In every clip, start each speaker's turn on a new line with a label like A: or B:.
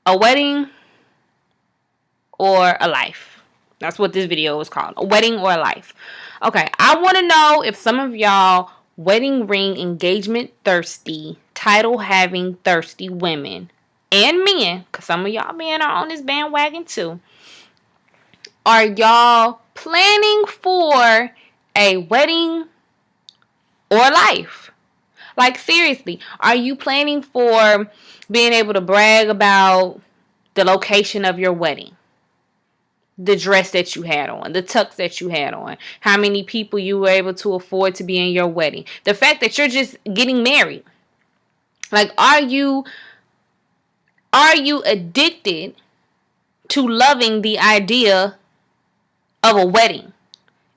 A: A wedding or a life? That's what this video was called. A wedding or a life. Okay, I want to know if some of y'all wedding ring engagement thirsty, title having thirsty women and men, because some of y'all men are on this bandwagon too. Are y'all planning for a wedding or life? Like, seriously, are you planning for being able to brag about the location of your wedding? The dress that you had on, the tux that you had on, how many people you were able to afford to be in your wedding, the fact that you're just getting married. Like, are you addicted to loving the idea of a wedding?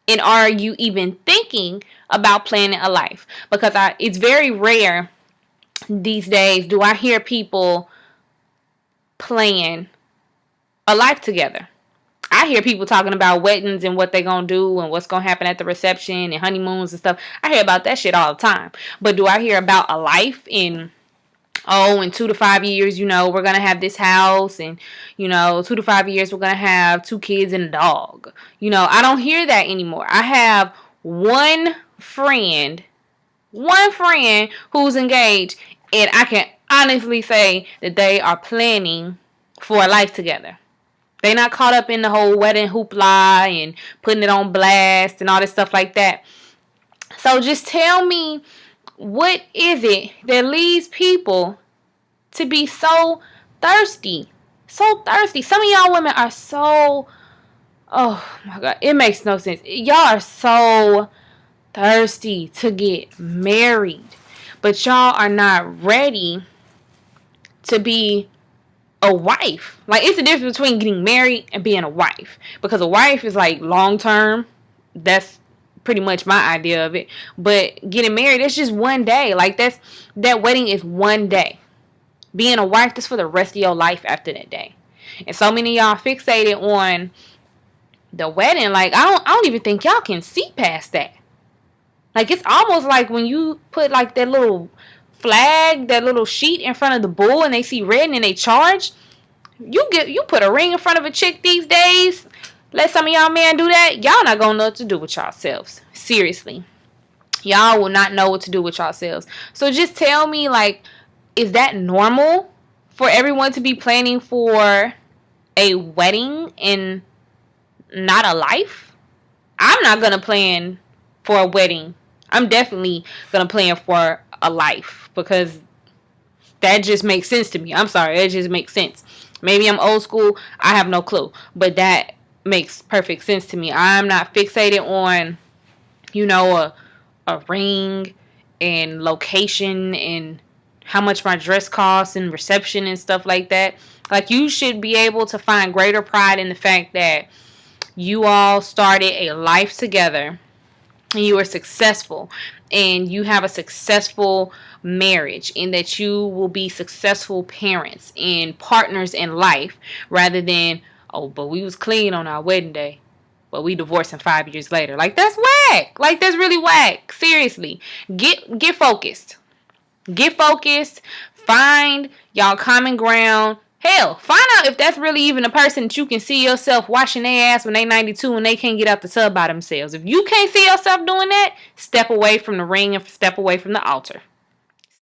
A: And are you even thinking about planning a life? Because it's very rare these days do I hear people plan a life together. I hear people talking about weddings and what they're going to do and what's going to happen at the reception and honeymoons and stuff. I hear about that shit all the time. But do I hear about a life in 2 to 5 years, we're going to have this house and, 2 to 5 years, we're going to have 2 kids and a dog. I don't hear that anymore. I have one friend who's engaged, and I can honestly say that they are planning for a life together. They're not caught up in the whole wedding hoopla and putting it on blast and all this stuff like that. So just tell me, what is it that leads people to be so thirsty? So thirsty. Some of y'all women are so, oh my God, it makes no sense. Y'all are so thirsty to get married, but y'all are not ready to be a wife. Like, it's the difference between getting married and being a wife, because a wife is like long term. That's pretty much my idea of it. But getting married, it's just one day. Like, that wedding is one day. Being a wife, that's for the rest of your life after that day. And so many of y'all fixated on the wedding. Like, I don't even think y'all can see past that. Like, it's almost like when you put like that little flag, that little sheet in front of the bull, and they see red and they charge. You put a ring in front of a chick these days. Let some of y'all men do that. Y'all not gonna know what to do with yourselves. Seriously. Y'all will not know what to do with yourselves. So just tell me, like, is that normal for everyone to be planning for a wedding and not a life? I'm not gonna plan for a wedding. I'm definitely gonna plan for a life, because that just makes sense to me. I'm sorry, it just makes sense. Maybe I'm old school, I have no clue, but that makes perfect sense to me. I'm not fixated on, a ring and location and how much my dress costs and reception and stuff like that. Like, you should be able to find greater pride in the fact that you all started a life together and you are successful and you have a successful marriage, and that you will be successful parents and partners in life, rather than, oh, but we was clean on our wedding day, but we divorcing 5 years later. Like, that's whack. Like, that's really whack. Seriously. Get focused. Get focused. Find y'all common ground. Hell, find out if that's really even a person that you can see yourself washing their ass when they 92 and they can't get out the tub by themselves. If you can't see yourself doing that, step away from the ring and step away from the altar.